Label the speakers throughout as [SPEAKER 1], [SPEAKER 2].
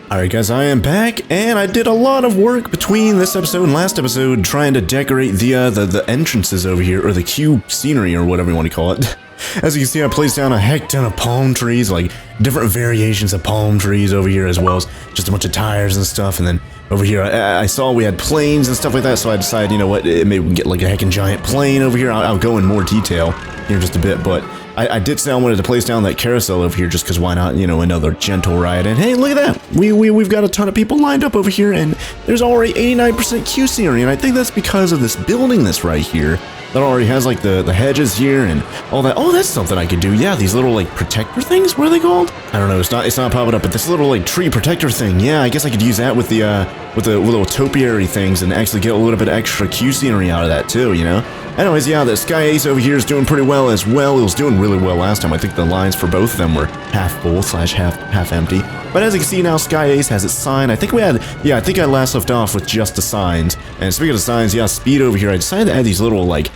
[SPEAKER 1] Alright guys, I am back, and I did a lot of work between this episode and last episode trying to decorate the entrances over here, or the queue scenery, or whatever you want to call it. As you can see, I placed down a heck ton of palm trees, like different variations of palm trees over here, as well as just a bunch of tires and stuff, and then over here I saw we had planes and stuff like that, so I decided, you know what, maybe we can get like a heckin' giant plane over here. I'll go in more detail here in just a bit, but I did say I wanted to place down that carousel over here just because why not, you know, another gentle ride. And hey, look at that! We've got a ton of people lined up over here, and there's already 89% queue scenery, and I think that's because of this building that's right here that already has like the hedges here and all that. Oh, that's something I could do. Yeah, these little like protector things, what are they called? I don't know, it's not popping up, but this little like tree protector thing, yeah, I guess I could use that with the little topiary things and actually get a little bit extra queue scenery out of that too, you know? Anyways, yeah, the Sky Ace over here is doing pretty well as well. It was doing really well last time. I think the lines for both of them were half full / half empty. But as you can see now, Sky Ace has its sign. I think we had, yeah, I think I last left off with just the signs. And speaking of signs, yeah, speed over here, I decided to add these little, like,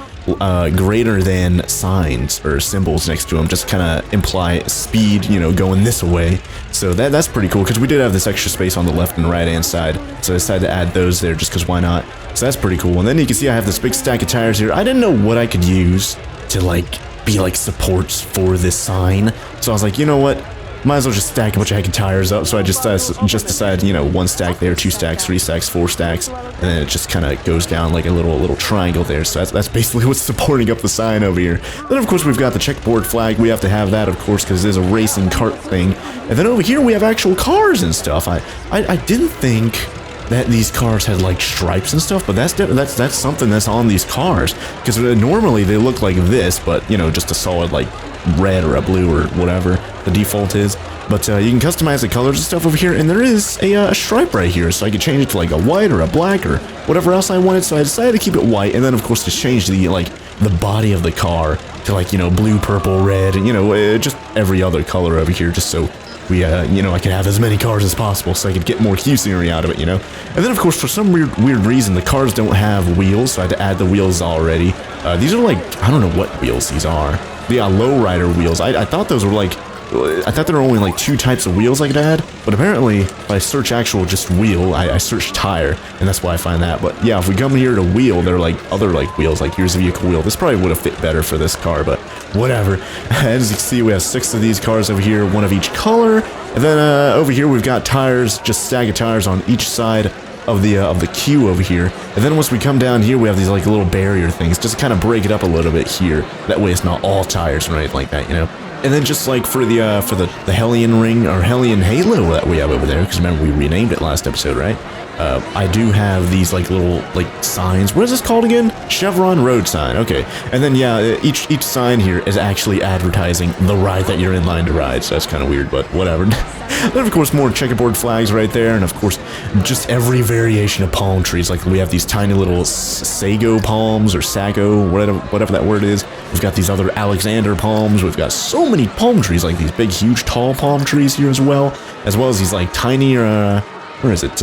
[SPEAKER 1] greater than signs or symbols next to them, just kind of imply speed, you know, going this way. So that's pretty cool, because we did have this extra space on the left and right hand side, so I decided to add those there just because why not. So that's pretty cool. And then you can see I have this big stack of tires here. I didn't know what I could use to like be like supports for this sign, so I was like, you know what, might as well just stack a bunch of heckin' tires up. So I just decided, you know, 1 stack there, 2 stacks, 3 stacks, 4 stacks, and then it just kind of goes down like a little triangle there. So that's basically what's supporting up the sign over here. Then of course we've got the checkerboard flag. We have to have that, of course, because it is a racing cart thing. And then over here we have actual cars and stuff. I didn't think that these cars had like stripes and stuff, but that's something that's on these cars, because normally they look like this, but you know, just a solid like red or a blue or whatever the default is. But you can customize the colors and stuff over here, and there is a stripe right here, so I could change it to like a white or a black or whatever else I wanted. So I decided to keep it white, and then of course to change the the body of the car to like, you know, blue, purple, red, and you know, just every other color over here, just so we, you know, I could have as many cars as possible, so I could get more queue scenery out of it, you know? And then, of course, for some weird reason, the cars don't have wheels, so I had to add the wheels already. These are like, I don't know what wheels these are. The lowrider wheels. I thought those were like, I thought there were only like 2 types of wheels I could add, but apparently, if I search actual just wheel, I search tire, and that's why I find that. But yeah, if we come here to wheel, they're like other like wheels, like here's a vehicle wheel. This probably would have fit better for this car, but whatever. As you can see, we have 6 of these cars over here, 1 of each color, and then over here we've got tires, just stack of tires on each side of the queue over here. And then once we come down here, we have these like little barrier things, just to kind of break it up a little bit here. That way it's not all tires or anything like that, you know? And then just like for the Hellion ring or Hellion Halo that we have over there, because remember we renamed it last episode, right? I do have these like little like signs. What is this called again? Chevron road sign. Okay. And then yeah, each sign here is actually advertising the ride that you're in line to ride. So that's kind of weird, but whatever. Then of course more checkerboard flags right there, and of course just every variation of palm trees. Like we have these tiny little sago palms or sago, whatever that word is. We've got these other Alexander palms. We've got so many palm trees, like these big, huge, tall palm trees here as well as these like tinier, where is it?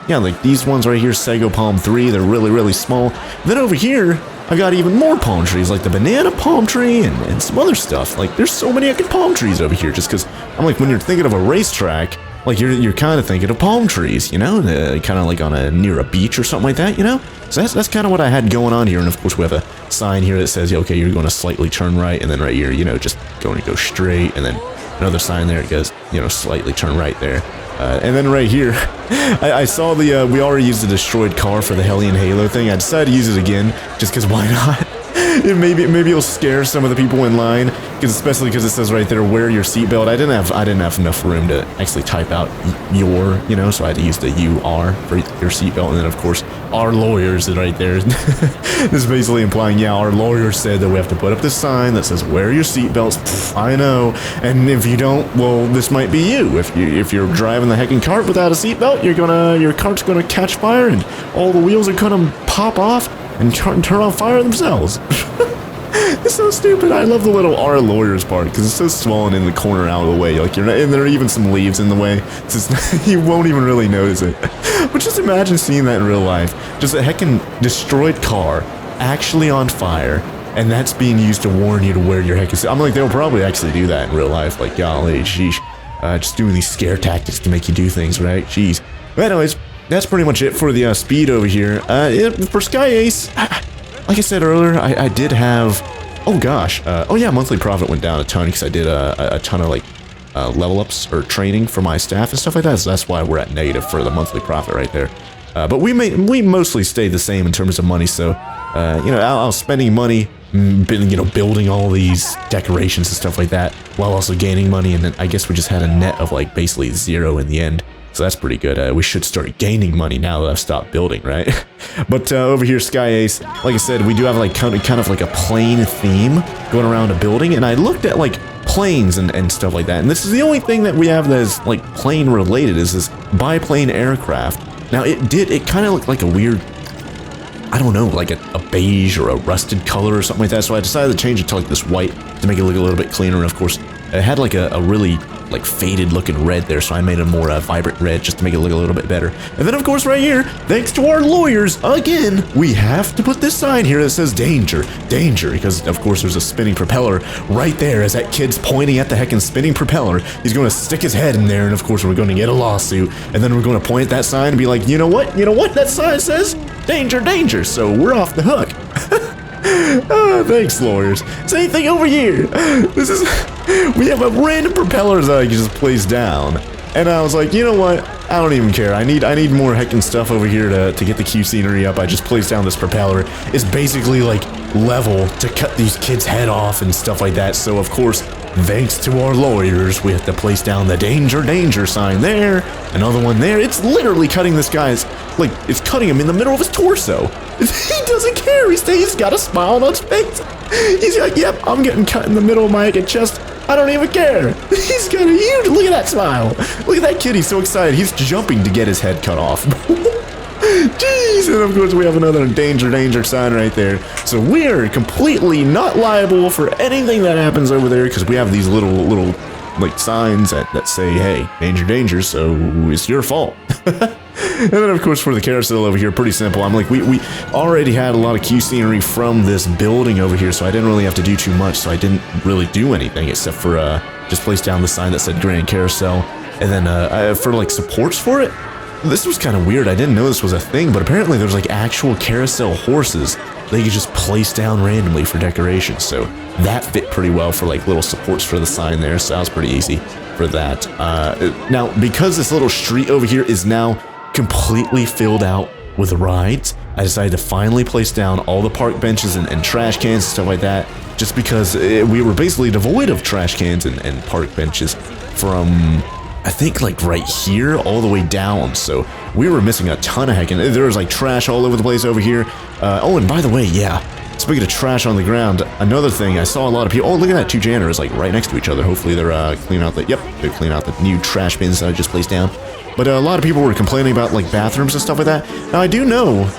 [SPEAKER 1] Yeah, like these ones right here, Sago Palm 3, they're really small. Then over here, I've got even more palm trees, like the banana palm tree and some other stuff. Like, there's so many palm trees over here, just because I'm like, when you're thinking of a racetrack, like you're kind of thinking of palm trees, you know, kind of like near a beach or something like that, you know. So that's kind of what I had going on here. And of course we have a sign here that says, okay, you're going to slightly turn right, and then right here, you know, just going to go straight, and then another sign there, it goes, you know, slightly turn right there. And then right here, I saw we already used the destroyed car for the Hellion Halo thing. I decided to use it again, just because why not? Maybe it'll scare some of the people in line, especially because it says right there, wear your seatbelt. I didn't have enough room to actually type out your, you know, so I had to use the UR for your seatbelt, and then of course our lawyers is right there. This is basically implying, yeah, our lawyer said that we have to put up this sign that says wear your seatbelts. I know, and if you don't, well, this might be you. If you're driving the heckin' cart without a seatbelt, your cart's gonna catch fire, and all the wheels are gonna pop off and turn on fire themselves. It's so stupid. I love the little our lawyers part, because it's so small and in the corner out of the way. Like, and there are even some leaves in the way. It's just, you won't even really notice it. But just imagine seeing that in real life. Just a heckin' destroyed car actually on fire, and that's being used to warn you to wear your heckin' seat. I'm like, they'll probably actually do that in real life. Like, golly, sheesh. just doing these scare tactics to make you do things, right? Jeez. But anyways, that's pretty much it for the speed over here. For Sky Ace, like I said earlier, I did have... Oh gosh. Oh yeah, monthly profit went down a ton because I did a ton of like level ups or training for my staff and stuff like that. So that's why we're at negative for the monthly profit right there. But we mostly stayed the same in terms of money. So you know, I was spending money, you know, building all these decorations and stuff like that, while also gaining money. And then I guess we just had a net of like basically 0 in the end. So that's pretty good. We should start gaining money now that I've stopped building, right? But over here, Sky Ace, like I said, we do have like kind of like a plane theme going around a building. And I looked at like planes and stuff like that. And this is the only thing that we have that is like plane related, is this biplane aircraft. Now it kind of looked like a weird, I don't know, like a beige or a rusted color or something like that. So I decided to change it to like this white to make it look a little bit cleaner. And of course, it had like a really like faded looking red there, so I made a more vibrant red just to make it look a little bit better. And then of course right here, thanks to our lawyers, again, we have to put this sign here that says danger, danger, because of course there's a spinning propeller right there. As that kid's pointing at the heckin' spinning propeller, he's going to stick his head in there, and of course we're going to get a lawsuit. And then we're going to point at that sign and be like, you know what, that sign says danger, danger, so we're off the hook. Thanks, lawyers. Same thing over here. We have a random propellers that I can just place down. And I was like, you know what? I don't even care. I need more heckin' stuff over here to get the cute scenery up. I just placed down this propeller. It's basically like level to cut these kids' head off and stuff like that. So of course, thanks to our lawyers, we have to place down the danger, danger sign there. Another one there. It's literally cutting this guy's, like, it's cutting him in the middle of his torso. He doesn't care. He's got a smile on his face. He's like, yep, I'm getting cut in the middle of my chest. I don't even care. He's got a huge, look at that smile. Look at that kid, he's so excited. He's jumping to get his head cut off. Jeez, and of course we have another danger, danger sign right there. So we're completely not liable for anything that happens over there because we have these little like signs that say, hey, danger, danger, so it's your fault. And then of course for the carousel over here, pretty simple. I'm like, we already had a lot of cute scenery from this building over here, so I didn't really have to do too much, so I didn't really do anything except for just place down the sign that said Grand Carousel. And then for like supports for it, this was kind of weird. I didn't know this was a thing, but apparently there's like actual carousel horses they could just place down randomly for decoration. So that fit pretty well for like little supports for the sign there. So that was pretty easy for that. Now, because this little street over here is now completely filled out with rides, I decided to finally place down all the park benches and trash cans and stuff like that, just because we were basically devoid of trash cans and park benches from, I think, like right here all the way down. So we were missing a ton of heckin'. There was like trash all over the place over here. Oh, and by the way, yeah, speaking of trash on the ground, another thing, I saw a lot of people, oh, look at that, 2 janitors like right next to each other. Hopefully they're cleaning out the, yep, they're cleaning out the new trash bins that I just placed down. But a lot of people were complaining about like bathrooms and stuff like that. Now I do know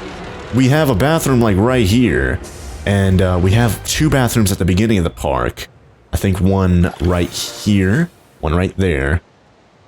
[SPEAKER 1] we have a bathroom like right here, and we have 2 bathrooms at the beginning of the park. I think one right here, one right there,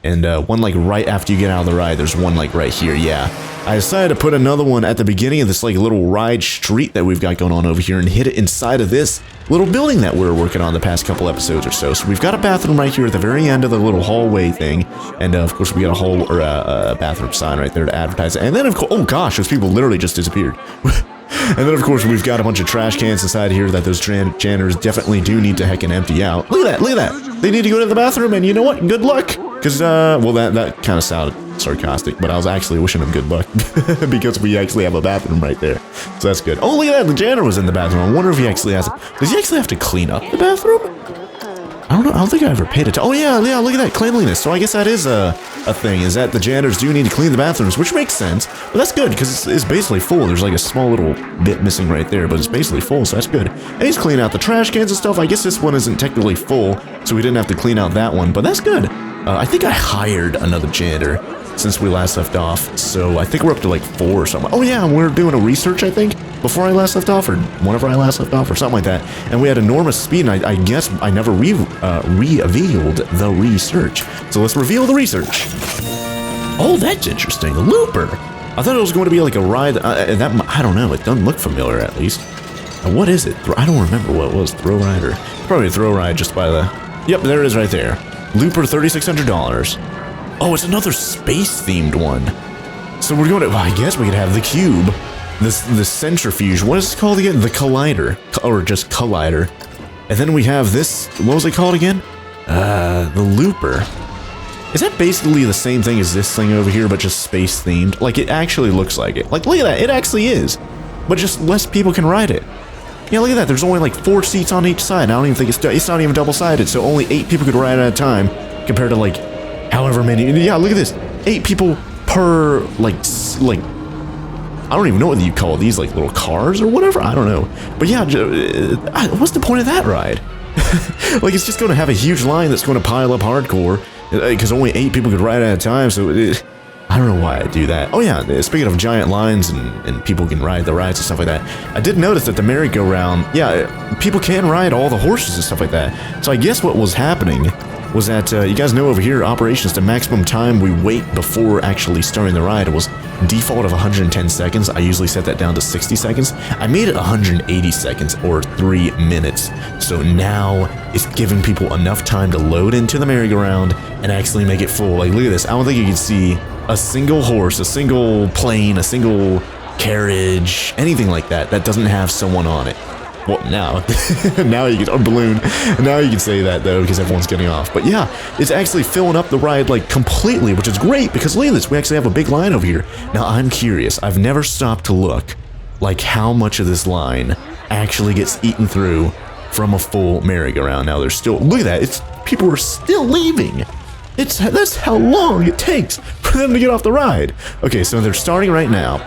[SPEAKER 1] and one like right after you get out of the ride. There's one like right here, yeah. I decided to put another one at the beginning of this like little ride street that we've got going on over here and hit it inside of this little building that we're working on the past couple episodes or so. So we've got a bathroom right here at the very end of the little hallway thing, and of course we got a hall or a bathroom sign right there to advertise it. And then of course, oh gosh, those people literally just disappeared. And then of course we've got a bunch of trash cans inside here that those janitors definitely do need to heckin' empty out. Look at that, look at that. They need to go to the bathroom, and you know what? Good luck. Because, well, that kind of sounded sarcastic, but I was actually wishing them good luck because we actually have a bathroom right there. So that's good. Oh, look at that. The janitor was in the bathroom. I wonder if he actually has... Does he actually have to clean up the bathroom? I don't know. I don't think I ever paid attention. Oh, yeah, look at that. Cleanliness. So I guess that is a thing, is that the janitors do need to clean the bathrooms, which makes sense. But that's good because it's basically full. There's like a small little bit missing right there, but it's basically full, so that's good. And he's cleaning out the trash cans and stuff. I guess this one isn't technically full, so we didn't have to clean out that one, but that's good. I think I hired another janitor since we last left off, so I think we're up to like 4 or something. Oh yeah, we're doing a research, I think, before I last left off, or whenever I last left off, or something like that. And we had enormous speed, and I guess I never revealed the research. So let's reveal the research. Oh, that's interesting. A looper. I thought it was going to be like a ride. I don't know. It doesn't look familiar, at least. What is it? I don't remember what it was. Throw ride, or probably a throw ride just by the... Yep, there it is right there. Looper, $3,600. Oh, it's another space-themed one. So we're going to, well, I guess we could have the cube, the centrifuge. What is it called again? The collider, or just collider. And then we have this, what was it called again? The looper. Is that basically the same thing as this thing over here, but just space-themed? Like, it actually looks like it. Like, look at that, it actually is. But just less people can ride it. Yeah, look at that, there's only like 4 seats on each side. I don't even think it's not even double-sided, so only 8 people could ride at a time, compared to like, however many. Yeah, look at this, 8 people per, like, I don't even know what you call these, like, little cars or whatever, I don't know. But yeah, what's the point of that ride? Like, it's just going to have a huge line that's going to pile up hardcore, because only 8 people could ride at a time, so I don't know why I do that. Oh yeah, speaking of giant lines and people can ride the rides and stuff like that, I did notice that the merry-go-round, yeah, people can ride all the horses and stuff like that. So I guess what was happening was that, you guys know over here, operations, the maximum time we wait before actually starting the ride was default of 110 seconds. I usually set that down to 60 seconds. I made it 180 seconds, or 3 minutes. So now it's giving people enough time to load into the merry-go-round and actually make it full. Like, look at this. I don't think you can see a single horse, a single plane, a single carriage, anything like that that doesn't have someone on it. Well, now, now you can, a balloon, now you can say that though, because everyone's getting off. But yeah, it's actually filling up the ride like completely, which is great, because look at this, we actually have a big line over here. Now I'm curious, I've never stopped to look, like how much of this line actually gets eaten through from a full merry-go-round. Now there's still, look at that, people are still leaving. That's how long it takes for them to get off the ride. Okay, so they're starting right now.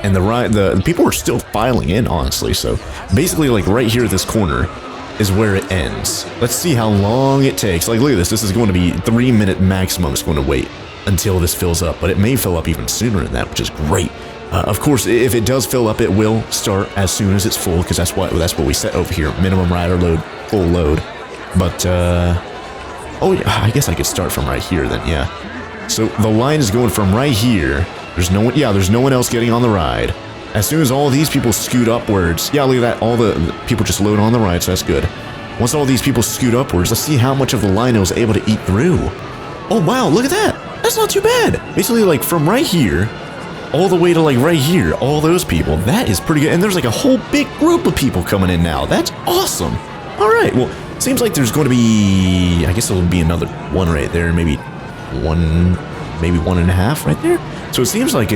[SPEAKER 1] And the people are still filing in, honestly. So basically, like right here at this corner is where it ends. Let's see how long it takes. Like, look at this. This is going to be 3-minute maximum. It's going to wait until this fills up, but it may fill up even sooner than that, which is great. Of course, if it does fill up, it will start as soon as it's full, because that's what we set over here. Minimum rider load, full load. But oh yeah, I guess I could start from right here then. Yeah. So the line is going from right here. There's no one, yeah, there's no one else getting on the ride. As soon as all these people scoot upwards, yeah, look at that, all the people just load on the ride, so that's good. Once all these people scoot upwards, let's see how much of the line I was able to eat through. Oh wow, look at that, that's not too bad. Basically, like from right here, all the way to like right here, all those people, that is pretty good. And there's like a whole big group of people coming in now, that's awesome. All right, well, seems like there's going to be, I guess there'll be another one right there, maybe 1.5 right there. So it seems like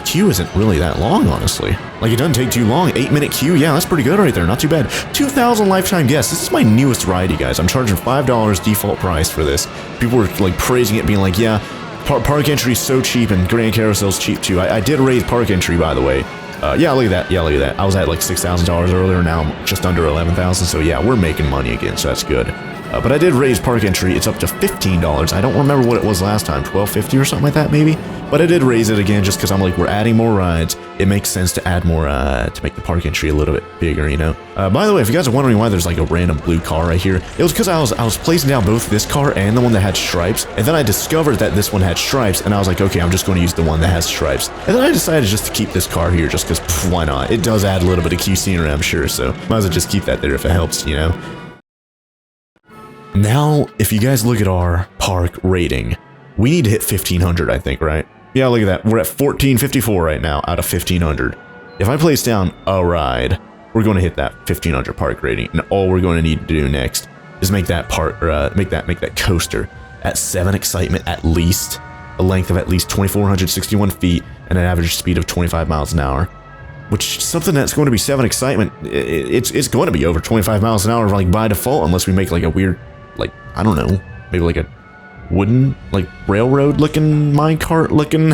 [SPEAKER 1] queue isn't really that long, honestly. Like, it doesn't take too long. 8-minute queue, yeah, that's pretty good right there. Not too bad. 2,000 lifetime guests. This is my newest ride, you guys. I'm charging $5 default price for this. People were like praising it, being like, yeah, park entry is so cheap, and Grand Carousel's cheap too. I did raise park entry, by the way. Yeah, look at that. Yeah, look at that. I was at like $6,000 earlier. Now I'm just under 11,000. So yeah, we're making money again. So that's good. But I did raise park entry. It's up to $15. I don't remember what it was last time, $12.50 or something like that, maybe. But I did raise it again just because I'm like, we're adding more rides. It makes sense to add more to make the park entry a little bit bigger, you know. By the way, if you guys are wondering why there's like a random blue car right here, it was because I was placing down both this car and the one that had stripes, and then I discovered that this one had stripes, and I was like, okay, I'm just going to use the one that has stripes. And then I decided just to keep this car here, just because why not? It does add a little bit of cute scenery, I'm sure. So might as well just keep that there if it helps, you know. Now, if you guys look at our park rating, we need to hit 1,500, I think, right? Yeah, look at that. We're at 1,454 right now out of 1,500. If I place down a ride, we're going to hit that 1,500 park rating, and all we're going to need to do next is make that make that coaster at 7 excitement at least, a length of at least 2,461 feet, and an average speed of 25 miles an hour. Which, something that's going to be 7 excitement, it's going to be over 25 miles an hour, like by default, unless we make like a weird, like, I don't know, maybe like a wooden, like railroad looking, minecart looking,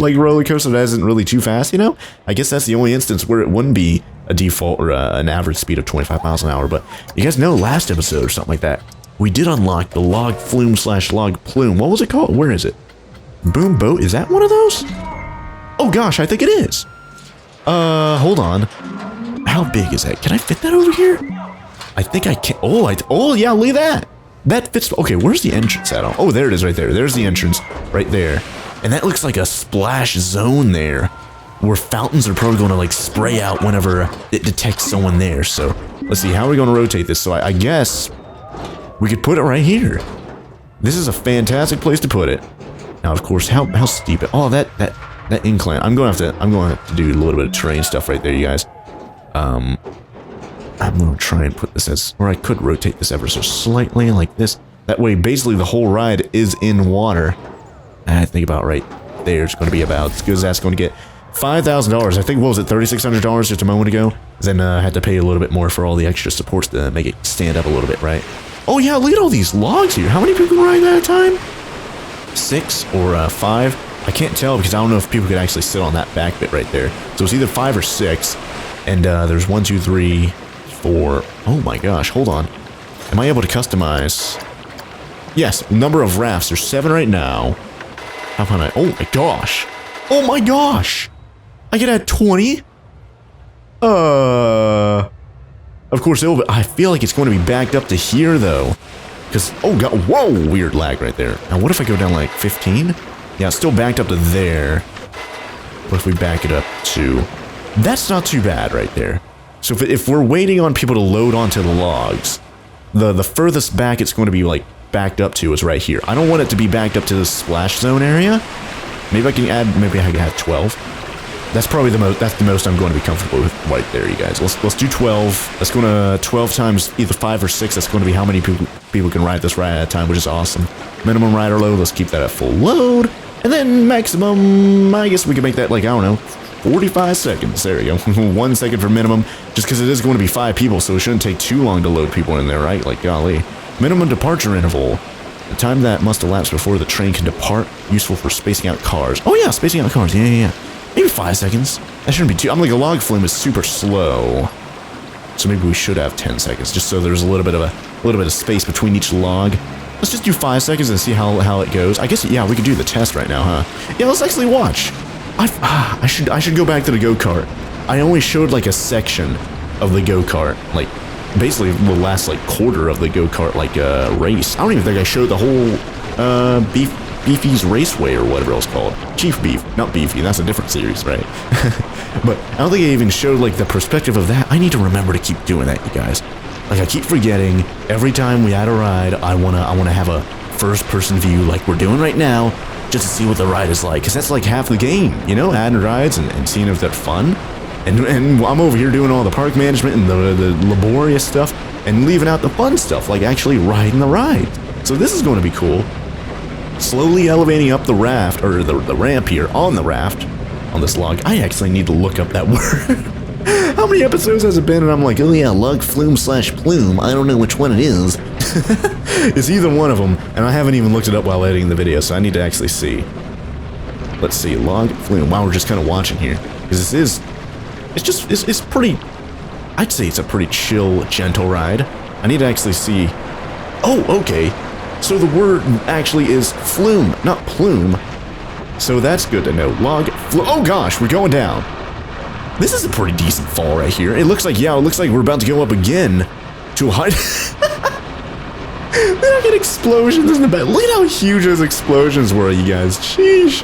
[SPEAKER 1] like roller coaster that isn't really too fast, you know? I guess that's the only instance where it wouldn't be a default or an average speed of 25 miles an hour. But you guys know last episode or something like that, we did unlock the log flume / log plume. What was it called? Where is it? Boom boat? Is that one of those? Oh gosh, I think it is. Hold on. How big is that? Can I fit that over here? I think I can. Oh yeah, look at that. That fits. Okay, where's the entrance at? Oh, there it is right there. There's the entrance right there. And that looks like a splash zone there, where fountains are probably going to like spray out whenever it detects someone there. So let's see, how are we going to rotate this? So I guess we could put it right here. This is a fantastic place to put it. Now, of course, how steep it? Oh, that incline. I'm going to have to do a little bit of terrain stuff right there, you guys. I'm going to try and put this as, or I could rotate this ever so slightly like this. That way, basically, the whole ride is in water. And I think about right there's going to be about as good as that's going to get. $5,000. I think, what was it, $3,600 just a moment ago? Then I had to pay a little bit more for all the extra supports to make it stand up a little bit, right? Oh yeah, look at all these logs here. How many people can ride at a time? 6 or 5? I can't tell because I don't know if people could actually sit on that back bit right there. So it's either 5 or 6. And there's 1, 2, 3, 4. Oh my gosh, hold on. Am I able to customize? Yes, number of rafts. There's 7 right now. How about I? Oh my gosh. Oh my gosh. I could add 20? Of course, I feel like it's going to be backed up to here, though. Because, oh god, whoa, weird lag right there. Now, what if I go down like 15? Yeah, it's still backed up to there. What if we back it up to... That's not too bad right there. So if we're waiting on people to load onto the logs, the furthest back it's going to be, like, backed up to is right here. I don't want it to be backed up to the splash zone area. Maybe I can add 12. That's probably the most I'm going to be comfortable with right there, you guys. Let's do 12. That's going to 12 times either 5 or 6. That's going to be how many people can ride this ride at a time, which is awesome. Minimum rider load. Let's keep that at full load, and then maximum. I guess we can make that like, I don't know, 45 seconds. There you go. 1 second for minimum, just because it is going to be 5 people, so it shouldn't take too long to load people in there, right? Like golly. Minimum departure interval. The time that must elapse before the train can depart. Useful for spacing out cars. Oh yeah, spacing out cars. Yeah. Maybe 5 seconds. That shouldn't be too... I'm like, a log flume is super slow. So maybe we should have 10 seconds, just so there's a little bit of space between each log. Let's just do 5 seconds and see how it goes. I guess, yeah, we could do the test right now, huh? Yeah, let's actually watch. I should go back to the go-kart. I only showed, like, a section of the go-kart. Like, basically the last, like, quarter of the go-kart, like, race. I don't even think I showed the whole, Beefy's Raceway or whatever it's called. Chief Beef, not Beefy, that's a different series, right? But I don't think I even showed like the perspective of that. I need to remember to keep doing that, you guys. Like I keep forgetting every time we add a ride, I wanna have a first-person view like we're doing right now, just to see what the ride is like, because that's like half the game, you know, adding rides and seeing if they're fun. And I'm over here doing all the park management and the laborious stuff, and leaving out the fun stuff, like actually riding the ride. So this is going to be cool. Slowly elevating up the raft, or the ramp here, on the raft, on this log. I actually need to look up that word. How many episodes has it been? And I'm like, oh yeah, log flume / plume. I don't know which one it is. It's either one of them, and I haven't even looked it up while editing the video, so I need to actually see. Let's see, log flume. Wow, we're just kind of watching here. Because it's pretty, I'd say it's a pretty chill, gentle ride. I need to actually see. Oh, okay. So the word actually is flume, not plume. So that's good to know. Log flume. Oh gosh, we're going down. This is a pretty decent fall right here. It looks like, yeah, it looks like we're about to go up again to a height. Look at explosions in the back. Look at how huge those explosions were, you guys. Sheesh.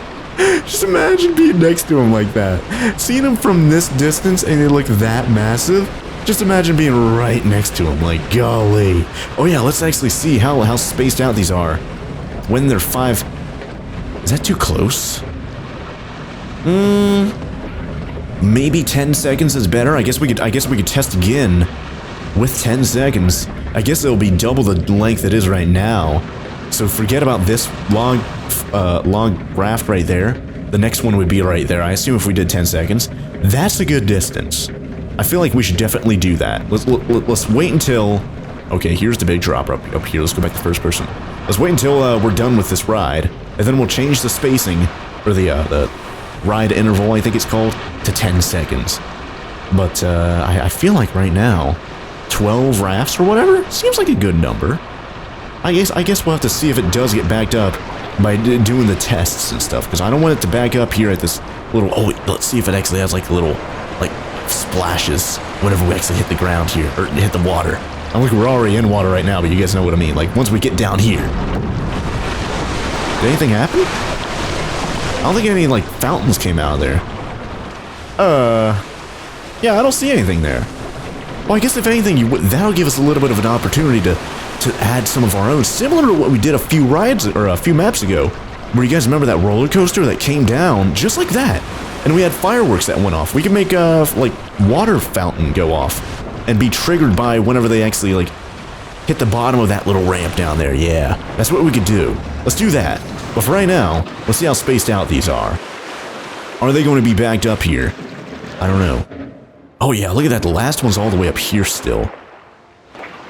[SPEAKER 1] Just imagine being next to them like that. Seeing them from this distance and they look that massive. Just imagine being right next to them, like, golly. Oh yeah, let's actually see how spaced out these are. When they're 5... Is that too close? Maybe 10 seconds is better. I guess we could test again with 10 seconds. I guess it'll be double the length it is right now. So forget about this log raft right there. The next one would be right there. I assume if we did 10 seconds. That's a good distance. I feel like we should definitely do that. Let's wait until... Okay, here's the big drop up here. Let's go back to first person. Let's wait until we're done with this ride, and then we'll change the spacing, or the ride interval, I think it's called, to 10 seconds. But I feel like right now, 12 rafts or whatever seems like a good number. I guess we'll have to see if it does get backed up by doing the tests and stuff, because I don't want it to back up here at this little... Oh, wait, let's see if it actually has like a little... like splashes whenever we actually hit the ground here, or hit the water. I'm like, we're already in water right now, but you guys know what I mean. Like, once we get down here. Did anything happen? I don't think any, like, fountains came out of there. Yeah, I don't see anything there. Well, I guess if anything, that'll give us a little bit of an opportunity to to add some of our own, similar to what we did a few rides or a few maps ago, where you guys remember that roller coaster that came down just like that, and we had fireworks that went off. We could make a like water fountain go off and be triggered by whenever they actually like hit the bottom of that little ramp down there. Yeah, that's what we could do. Let's do that. But for right now, let's see how spaced out these are. Are they going to be backed up here? I don't know. Oh yeah, look at that. The last one's all the way up here still.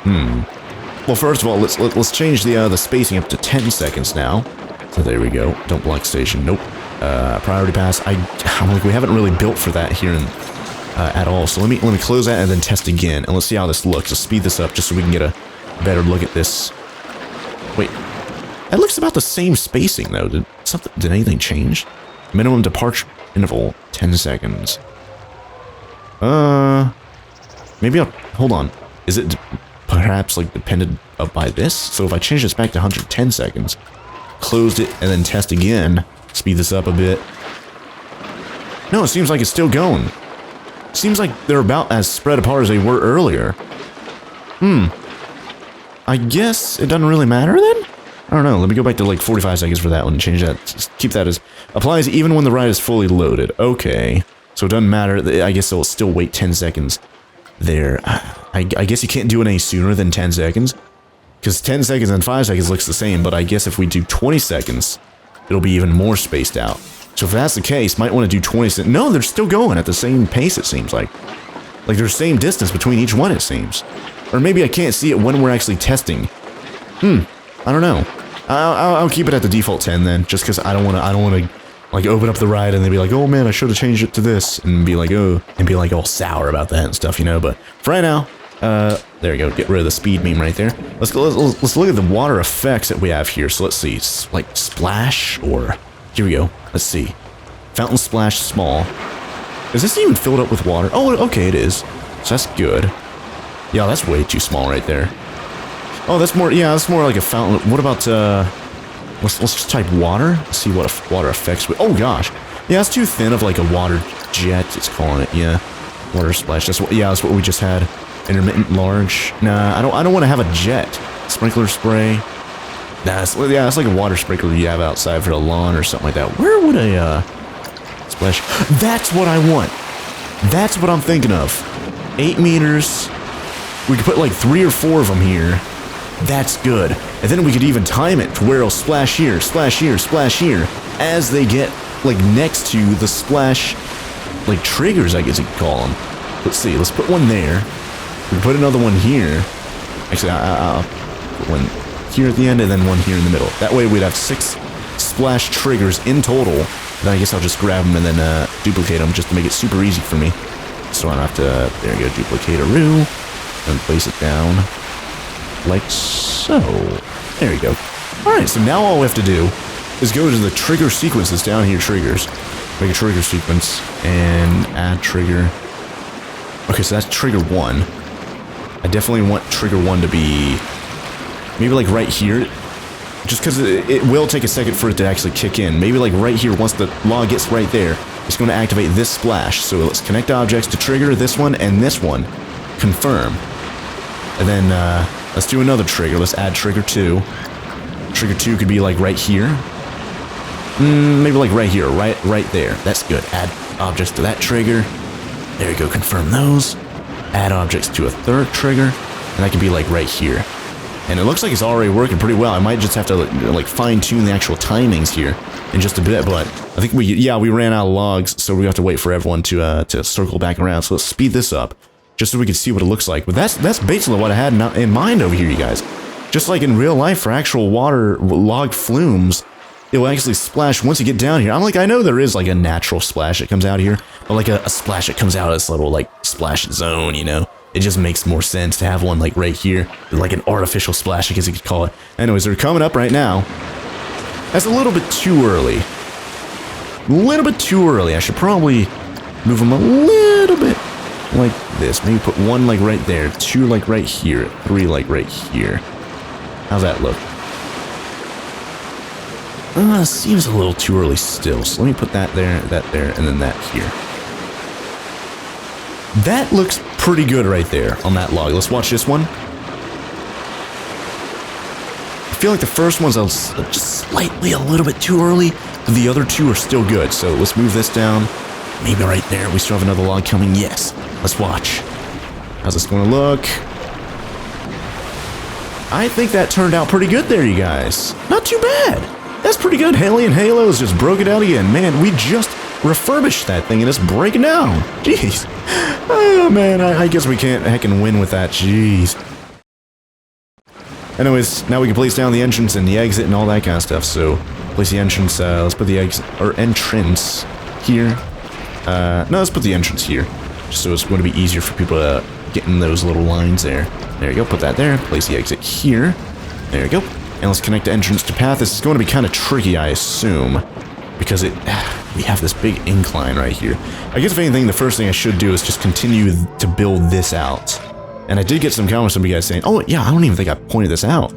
[SPEAKER 1] Well, first of all, let's change the spacing up to 10 seconds now. So there we go. Don't block station. Nope. Priority pass. I'm like, we haven't really built for that here at all. So let me close that and then test again, and let's see how this looks. Let's speed this up just so we can get a better look at this. Wait, that looks about the same spacing though. Did anything change? Minimum departure interval 10 seconds. Maybe hold on. Is it perhaps like dependent by this? So if I change this back to 110 seconds, closed it, and then test again, speed this up a bit. No, it seems like it's still going. Seems like they're about as spread apart as they were earlier. I guess it doesn't really matter then? I don't know, let me go back to like 45 seconds for that one and change that. Just keep that as applies even when the ride is fully loaded. Okay. So it doesn't matter. I guess it'll still wait 10 seconds there. I guess you can't do it any sooner than 10 seconds. Because 10 seconds and 5 seconds looks the same, but I guess if we do 20 seconds, it'll be even more spaced out. So if that's the case, might want to do 20 seconds. No, they're still going at the same pace, it seems like. Like there's the same distance between each one, it seems. Or maybe I can't see it when we're actually testing. I don't know. I'll keep it at the default 10 then, just because I don't want to like open up the ride and then be like, oh man, I should have changed it to this, and be like, oh, and be like all sour about that and stuff, you know. But for right now, there you go. Get rid of the speed meme right there. Let's look at the water effects that we have here. So let's see, like splash, or here we go. Let's see, fountain splash small. Is this even filled up with water? Oh, okay, it is. So that's good. Yeah, that's way too small right there. Oh, that's more. Yeah, that's more like a fountain. What about let's just type water. Let's see what water effects. Oh gosh, yeah, it's too thin of like a water jet. It's calling it. Yeah, water splash. That's what we just had. Intermittent large. Nah, I don't want to have a jet. Sprinkler spray. Nah, it's like a water sprinkler you have outside for the lawn or something like that. Where would a splash? That's what I want. That's what I'm thinking of. 8 meters. We could put like 3 or 4 of them here. That's good. And then we could even time it to where it'll splash here, splash here, splash here, as they get like next to the splash, like triggers, I guess you could call them. Let's see. Let's put one there. We can put another one here. Actually, I'll put one here at the end and then one here in the middle. That way we'd have 6 splash triggers in total. Then I guess I'll just grab them and then duplicate them just to make it super easy for me. So I don't have to, there you go, duplicate a roo, and place it down like so. There you go. Alright, so now all we have to do is go to the trigger sequences down here, triggers. Make a trigger sequence and add trigger. Okay, so that's trigger 1. I definitely want trigger 1 to be maybe like right here. Just because it will take a second for it to actually kick in. Maybe like right here, once the log gets right there, it's going to activate this splash. So let's connect objects to trigger this one and this one. Confirm. And then let's do another trigger. Let's add trigger 2. Trigger 2 could be like right here. Maybe like right here, right there. That's good. Add objects to that trigger. There you go. Confirm those. Add objects to a third trigger. And that could be like right here. And it looks like it's already working pretty well. I might just have to like fine-tune the actual timings here in just a bit, but I think we ran out of logs, so we have to wait for everyone to circle back around. So let's speed this up, just so we can see what it looks like. But that's basically what I had in mind over here, you guys. Just like in real life for actual water log flumes, it will actually splash once you get down here. I'm like, I know there is like a natural splash that comes out here, but like a splash that comes out of this little like splash zone, you know? It just makes more sense to have one like right here, like an artificial splash, I guess you could call it. Anyways, they're coming up right now. That's a little bit too early. A little bit too early. I should probably move them a little bit like this. Maybe put 1 like right there, 2 like right here, 3 like right here. How's that look? Seems a little too early still. So let me put that there, and then that here. That looks pretty good right there on that log. Let's watch this one. feel like the first one's just slightly a little bit too early, but the other two are still good. So let's move this down. Maybe right there. We still have another log coming. Yes. Let's watch. How's this going to look? I think that turned out pretty good there, you guys. Not too bad. That's pretty good. Haley and Halos just broke it out again. Man, we just refurbished that thing and it's breaking down. Jeez. Oh, man, I guess we can't heckin' win with that. Jeez. Anyways, now we can place down the entrance and the exit and all that kind of stuff. So, place the entrance, let's put the exit, or entrance here. No, let's put the entrance here. Just so it's going to be easier for people to get in those little lines there. There you go, put that there. Place the exit here. There you go. And let's connect the entrance to path. This is going to be kind of tricky, I assume. Because we have this big incline right here. I guess if anything, the first thing I should do is just continue to build this out. And I did get some comments from you guys saying, oh yeah, I don't even think I pointed this out.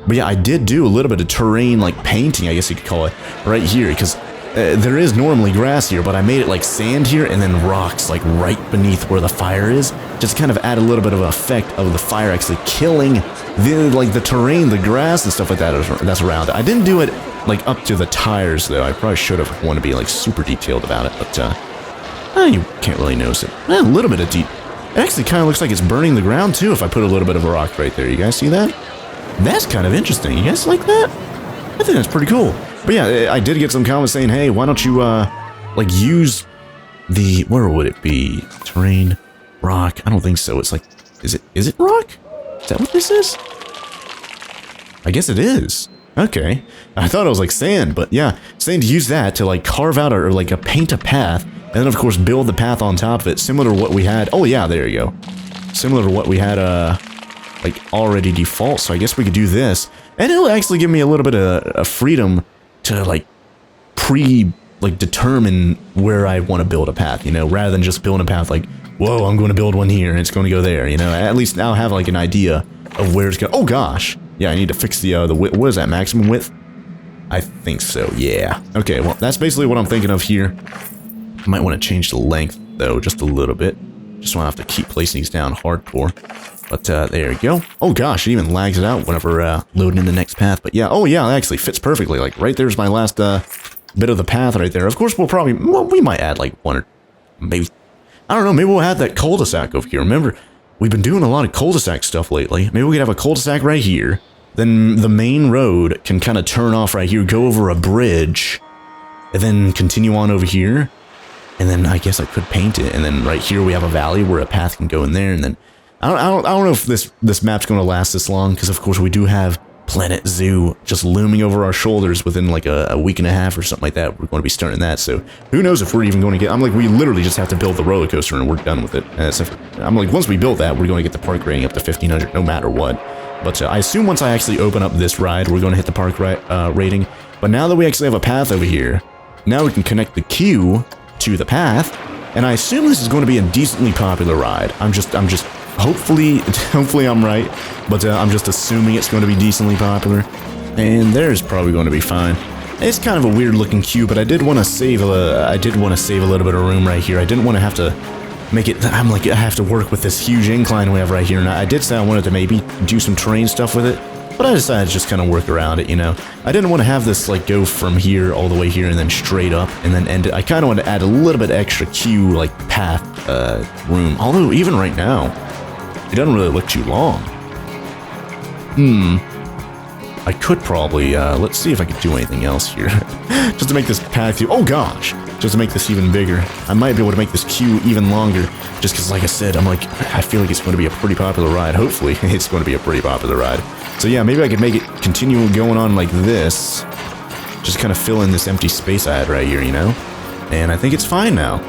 [SPEAKER 1] But yeah, I did do a little bit of terrain, like painting, I guess you could call it, right here. Because there is normally grass here, but I made it like sand here and then rocks like right beneath where the fire is. Just kind of add a little bit of an effect of the fire actually killing the terrain, the grass and stuff like that that's around it. I didn't do it like up to the tires though. I probably should have wanted to be like super detailed about it, but you can't really notice it. A little bit of deep. It actually kind of looks like it's burning the ground too if I put a little bit of a rock right there. You guys see that? That's kind of interesting. You guys like that? I think that's pretty cool. But yeah, I did get some comments saying, hey, why don't you, like, use the, where would it be? Terrain, rock, I don't think so. It's like, is it rock? Is that what this is? I guess it is. Okay. I thought it was like sand, but yeah, saying to use that to, like, carve out or like, paint a path, and then, of course, build the path on top of it, similar to what we had. Oh, yeah, there you go. Similar to what we had, like, already default, so I guess we could do this. And it'll actually give me a little bit of freedom to, like, determine where I want to build a path, you know, rather than just building a path like, whoa, I'm going to build one here, and it's going to go there, you know. At least now I have, like, an idea of where it's going. Oh, gosh. Yeah, I need to fix the width. What is that, maximum width? I think so, yeah. Okay, well, that's basically what I'm thinking of here. I might want to change the length, though, just a little bit. Just want to have to keep placing these down hardcore. But there you go. Oh gosh, it even lags it out whenever loading in the next path. But yeah, oh yeah, it actually fits perfectly. Like right there's my last bit of the path right there. Of course, we might add like one or maybe, I don't know, maybe we'll add that cul-de-sac over here. Remember, we've been doing a lot of cul-de-sac stuff lately. Maybe we could have a cul-de-sac right here. Then the main road can kind of turn off right here, go over a bridge, and then continue on over here. And then I guess I could paint it. And then right here we have a valley where a path can go in there. And then I don't know if this map's going to last this long, because of course we do have Planet Zoo just looming over our shoulders within like a week and a half or something like that. We're going to be starting that, so who knows if we're even going to get. I'm like, we literally just have to build the roller coaster and we're done with it. I'm like, once we build that, we're going to get the park rating up to 1500 no matter what. But I assume once I actually open up this ride, we're going to hit the park rating. But now that we actually have a path over here, now we can connect the queue to the path, and I assume this is going to be a decently popular ride. I'm just hopefully I'm right, but I'm just assuming it's going to be decently popular, and there's probably going to be fine. It's kind of a weird looking queue, but I did want to save a little bit of room right here. I didn't want to have to make it. I'm like, I have to work with this huge incline we have right here, and I did say I wanted to maybe do some terrain stuff with it, but I decided to just kind of work around it, you know. I didn't want to have this like go from here all the way here and then straight up and then end it. I kind of want to add a little bit extra queue like path room. Although even right now, it doesn't really look too long. I could probably, let's see if I could do anything else here. Just to make this path, oh gosh, just to make this even bigger. I might be able to make this queue even longer, just because like I said, I feel like it's going to be a pretty popular ride. Hopefully, it's going to be a pretty popular ride. So yeah, maybe I could make it continue going on like this. Just kind of fill in this empty space I had right here, you know? And I think it's fine now.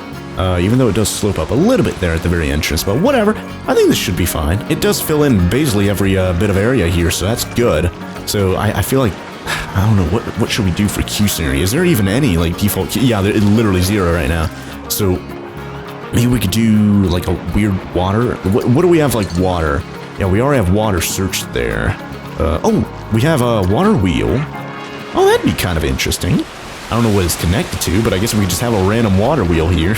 [SPEAKER 1] Even though it does slope up a little bit there at the very entrance, but whatever. I think this should be fine. It does fill in basically every bit of area here, so that's good. So I feel like, I don't know, what should we do for queue scenery? Is there even any, like, default queue? Yeah, it's literally 0 right now. So maybe we could do, like, a weird water. What do we have, like, water? Yeah, we already have water searched there. Oh, we have a Waterwheel. Oh, that'd be kind of interesting. I don't know what it's connected to, but I guess we could just have a random water wheel here.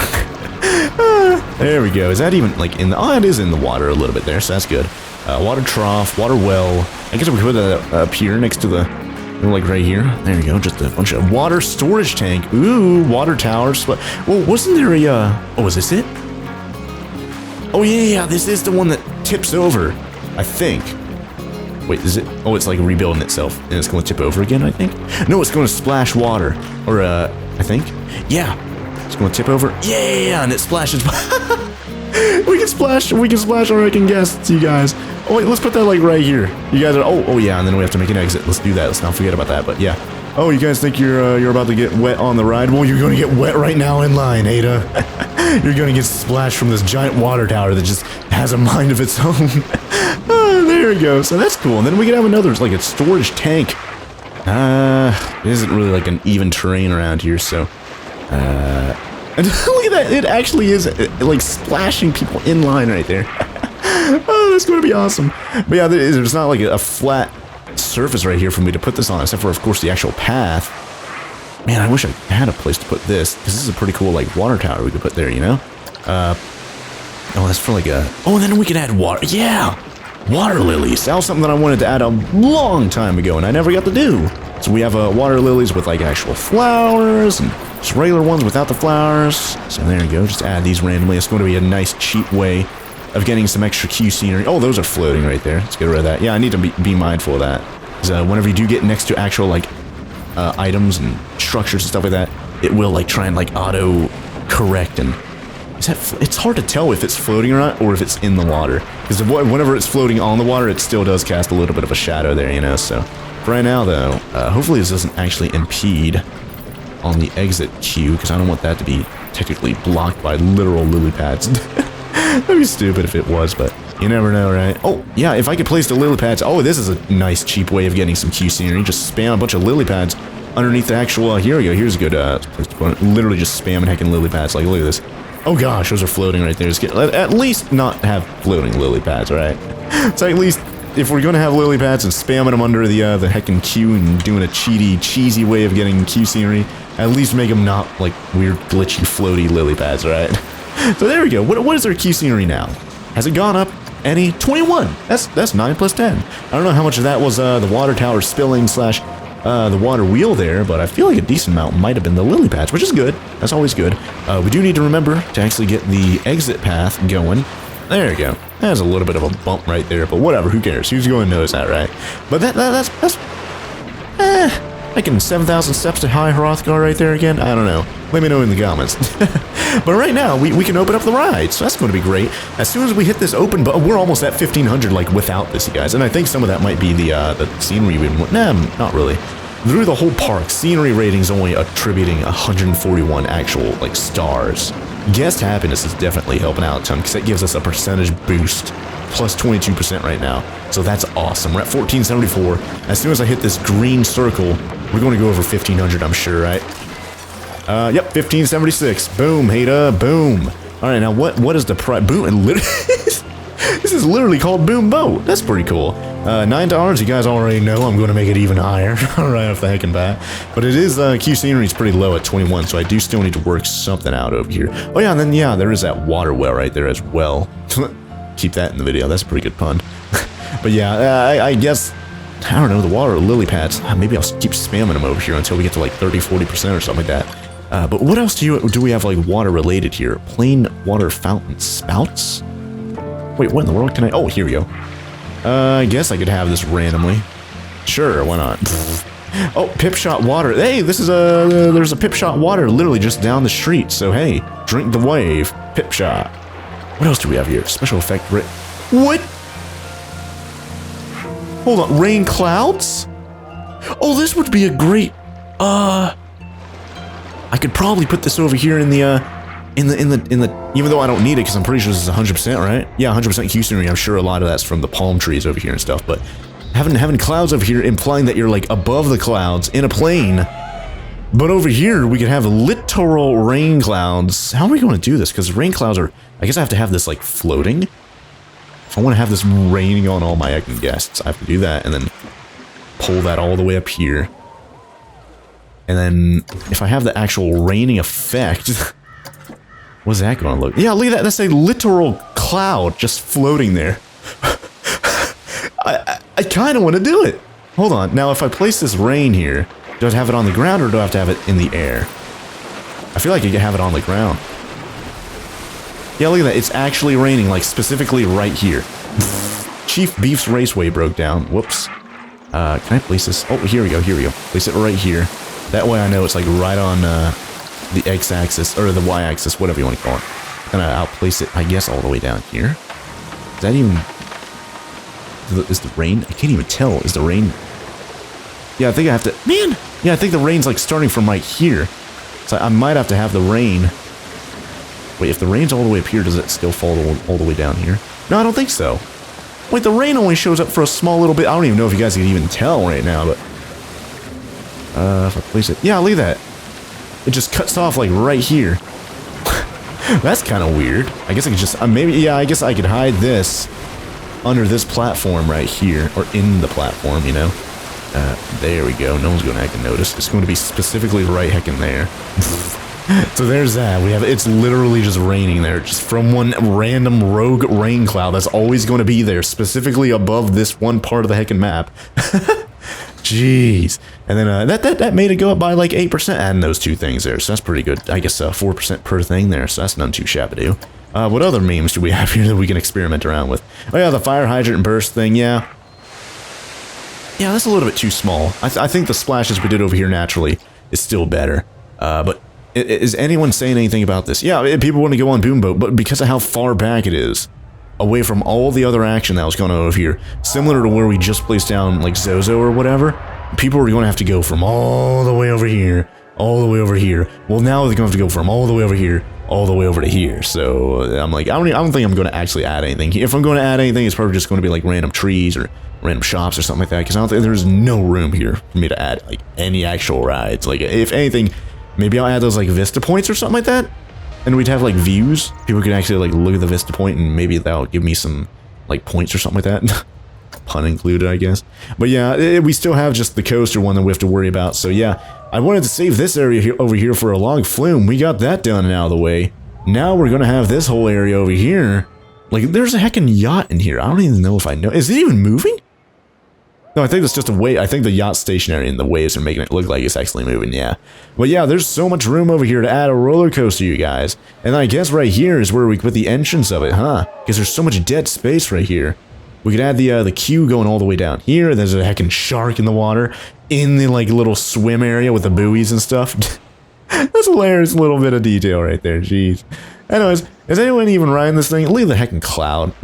[SPEAKER 1] There we go. Is that even, like, in the... Oh, it is in the water a little bit there, so that's good. Water trough, water well. I guess we could put that up here next to the, like right here. There you go, just a bunch of water storage tank. Ooh, water towers. Well, wasn't there a, oh, is this it? Oh yeah, this is the one that tips over, I think. Wait, is it? Oh, it's like rebuilding itself, and it's going to tip over again, I think? No, it's going to splash water, or, I think? Yeah, it's going to tip over. Yeah, and it splashes. we can splash our wrecking guests, you guys. Oh wait, let's put that like right here. You guys are, oh yeah, and then we have to make an exit. Let's do that, let's not forget about that, but yeah. Oh, you guys think you're about to get wet on the ride? Well, you're going to get wet right now in line, Ada. You're going to get splashed from this giant water tower that just has a mind of its own. There we go, so that's cool. And then we can have another, it's like a storage tank. It isn't really like an even terrain around here, so... And look at that, it actually is like splashing people in line right there. Oh, that's going to be awesome. But yeah, there's not like a flat surface right here for me to put this on, except for, of course, the actual path. Man, I wish I had a place to put this, because this is a pretty cool, like, water tower we could put there, you know? Oh, that's for, like, a... Oh, and then we can add water... Yeah! Water lilies! That was something that I wanted to add a long time ago, and I never got to do. So we have, water lilies with, like, actual flowers, and just regular ones without the flowers. So there you go, just add these randomly. It's going to be a nice, cheap way of getting some extra Q scenery. Oh, those are floating right there. Let's get rid of that. Yeah, I need to be mindful of that. Because whenever you do get next to actual, like, items and structures and stuff like that, it will, like, try and, like, auto-correct and... It's hard to tell if it's floating or not, or if it's in the water. Because whenever it's floating on the water, it still does cast a little bit of a shadow there, you know? So, for right now, though, hopefully this doesn't actually impede on the exit queue, because I don't want that to be technically blocked by literal lily pads. That'd be stupid if it was, but you never know, right? Oh, yeah, if I could place the lily pads... Oh, this is a nice, cheap way of getting some Q scenery. Just spam a bunch of lily pads underneath the actual... here we go, here's a good place to put it. Literally just spamming heckin' lily pads. Like, look at this. Oh gosh, those are floating right there. At least not have floating lily pads, right? So at least, if we're gonna have lily pads and spamming them under the heckin' Q and doing a cheesy way of getting Q scenery, at least make them not, like, weird, glitchy, floaty lily pads, right? So there we go. What is our Q scenery now? Has it gone up any? 21! That's 9 plus 10. I don't know how much of that was the water tower spilling slash the water wheel there, but I feel like a decent amount might have been the lily pads, which is good. That's always good. We do need to remember to actually get the exit path going. There you go. That's a little bit of a bump right there, but whatever, who cares? Who's going to notice that, right? But that's like in 7,000 steps to high Hrothgar right there again? I don't know. Let me know in the comments. But right now, we can open up the ride, so that's going to be great. As soon as we hit this open button, we're almost at 1,500, like, without this, you guys. And I think some of that might be the scenery we want. Nah, not really. Through the whole park, scenery rating's only attributing 141 actual, like, stars. Guest happiness is definitely helping out a ton, because it gives us a percentage boost. Plus 22% right now. So that's awesome. We're at 1474. As soon as I hit this green circle, we're going to go over 1,500, I'm sure, right? Yep, 1576. Boom, Hada, boom. Alright, now what is the price? Boom, and literally... This is literally called Boom Boat. That's pretty cool. $9, you guys already know I'm going to make it even higher right off the heckin' bat. But it is, Q scenery is pretty low at 21, so I do still need to work something out over here. Oh yeah, and then yeah, there is that water well right there as well. Keep that in the video, that's a pretty good pun. But yeah, I guess, I don't know, the water lily pads, maybe I'll keep spamming them over here until we get to like 30-40% or something like that. But what else do we have like water related here? Plain water fountain spouts? Wait, what in the world can I... Oh, here we go. I guess I could have this randomly. Sure, why not? Oh, Pip Shot water. Hey, this is there's a Pip Shot water literally just down the street. So hey, drink the wave. Pip Shot. What else do we have here? Special effect... What? Hold on, rain clouds? Oh, this would be a great... I could probably put this over here in the... even though I don't need it, because I'm pretty sure this is 100%, right? Yeah, 100% Q scenery. I'm sure a lot of that's from the palm trees over here and stuff, but having clouds over here implying that you're, like, above the clouds in a plane, but over here, we could have literal rain clouds. How are we going to do this? Because rain clouds are... I guess I have to have this, like, floating. If I want to have this raining on all my guests, I have to do that, and then pull that all the way up here. And then, if I have the actual raining effect... What's that going to look? Yeah, look at that. That's a literal cloud just floating there. I kind of want to do it. Hold on. Now, if I place this rain here, do I have it on the ground or do I have to have it in the air? I feel like I can have it on the ground. Yeah, look at that. It's actually raining, like, specifically right here. Chief Beef's Raceway broke down. Whoops. Can I place this? Oh, here we go, here we go. Place it right here. That way I know it's, like, right on, the x-axis, or the y-axis, whatever you want to call it. And I'll place it, I guess, all the way down here. Is that even... Is the rain? I can't even tell. Is the rain... Yeah, I think I have to... Man! Yeah, I think the rain's, like, starting from right here. So I might have to have the rain... Wait, if the rain's all the way up here, does it still fall all the way down here? No, I don't think so. Wait, the rain only shows up for a small little bit. I don't even know if you guys can even tell right now, but... if I place it... Yeah, look at that. It just cuts off, like, right here. That's kind of weird. I guess I could just... maybe... Yeah, I guess I could hide this under this platform right here. Or in the platform, you know? There we go. No one's going to heck notice. It's going to be specifically right heckin' there. So there's that. We have... It's literally just raining there. Just from one random rogue rain cloud that's always going to be there. Specifically above this one part of the heckin' map. Jeez. And then that made it go up by like 8% adding those two things there. So that's pretty good. I guess 4% per thing there. So that's none too shabby. What other memes do we have here that we can experiment around with? Oh yeah, the fire hydrant and burst thing. Yeah. Yeah, that's a little bit too small. I think the splashes we did over here naturally is still better. But is anyone saying anything about this? Yeah, people want to go on Boom Boat, but because of how far back it is, away from all the other action that was going on over here, similar to where we just placed down, like, Zozo or whatever, people are going to have to go from all the way over here, all the way over here. Well, now they're going to have to go from all the way over here, all the way over to here. So, I'm like, I don't think I'm going to actually add anything. If I'm going to add anything, it's probably just going to be, like, random trees or random shops or something like that, because I don't think there's no room here for me to add, like, any actual rides. Like, if anything, maybe I'll add those, like, Vista points or something like that. And we'd have, like, views. People could actually, like, look at the Vista point and maybe that'll give me some, like, points or something like that. Pun included, I guess. But yeah, we still have just the coaster one that we have to worry about. So yeah, I wanted to save this area here, over here for a log flume. We got that done and out of the way. Now we're going to have this whole area over here. Like, there's a heckin' yacht in here. I don't even know if I know. Is it even moving? No, I think that's just a wave. I think the yacht's stationary and the waves are making it look like it's actually moving, yeah. But yeah, there's so much room over here to add a roller coaster, you guys. And I guess right here is where we put the entrance of it, huh? Because there's so much dead space right here. We could add the queue going all the way down here. There's a heckin' shark in the water in the, like, little swim area with the buoys and stuff. That's a hilarious little bit of detail right there, jeez. Anyways, is anyone even riding this thing? Leave the heckin' cloud.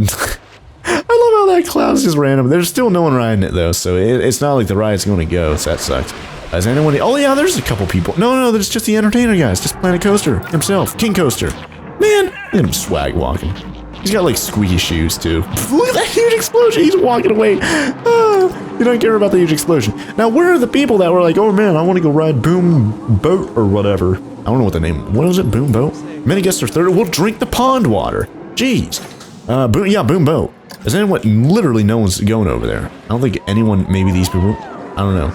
[SPEAKER 1] I love how that cloud's just random. There's still no one riding it, though, so it's not like the ride's going to go, so that sucks. Is anyone... Oh, yeah, there's a couple people. No, there's just the entertainer guys. Just Planet Coaster himself. King Coaster. Man, look at him swag walking. He's got, like, squeaky shoes, too. Look at that huge explosion. He's walking away. You don't care about the huge explosion. Now, where are the people that were like, oh, man, I want to go ride Boom Boat or whatever? I don't know what the name... What is it? Boom Boat? Many guests are 30. We'll drink the pond water. Jeez. Boom Boat. Is anyone... Literally no one's going over there. I don't think anyone... Maybe these people... I don't know.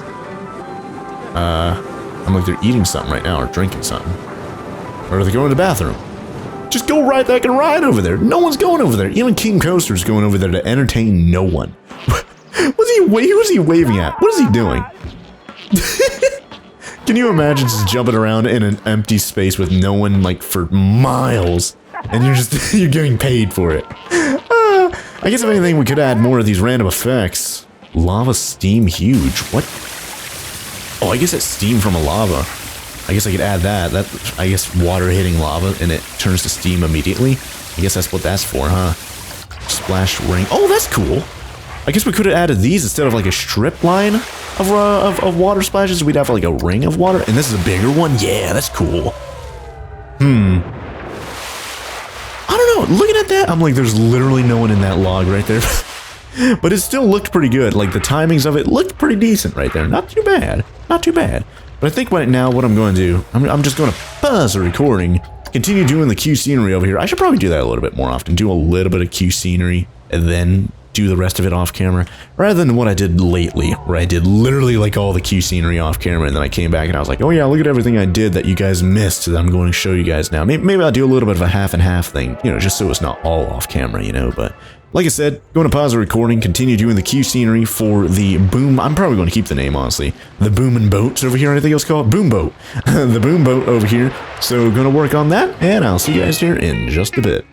[SPEAKER 1] I'm like they're eating something right now or drinking something. Or are they going to the bathroom? Just go right back and ride over there. No one's going over there. Even King Coaster's going over there to entertain no one. Who's he waving at? What is he doing? Can you imagine just jumping around in an empty space with no one, like, for miles? And you're getting paid for it. I guess if anything, we could add more of these random effects. Lava steam huge. What? Oh, I guess it's steam from a lava. I guess I could add that. I guess water hitting lava and it turns to steam immediately. I guess that's what that's for, huh? Splash ring. Oh, that's cool. I guess we could have added these instead of like a strip line of water splashes. We'd have like a ring of water. And this is a bigger one. Yeah, that's cool. I don't know. Looking at that, I'm like, there's literally no one in that log right there. But it still looked pretty good. Like, the timings of it looked pretty decent right there. Not too bad. Not too bad. But I think right now what I'm going to do, I'm just going to pause the recording, continue doing the Q scenery over here. I should probably do that a little bit more often. Do a little bit of Q scenery, and then do the rest of it off camera. Rather than what I did lately, where I did literally like all the Q scenery off camera, and then I came back and I was like, oh yeah, look at everything I did that you guys missed that I'm going to show you guys now. Maybe I'll do a little bit of a half and half thing, you know, just so it's not all off camera, you know, but Like I said, going to pause the recording, continue doing the queue scenery for the boom. I'm probably going to keep the name, honestly. The booming boats over here, I think it's called boom boat. The boom boat over here. So going to work on that, and I'll see you guys here in just a bit.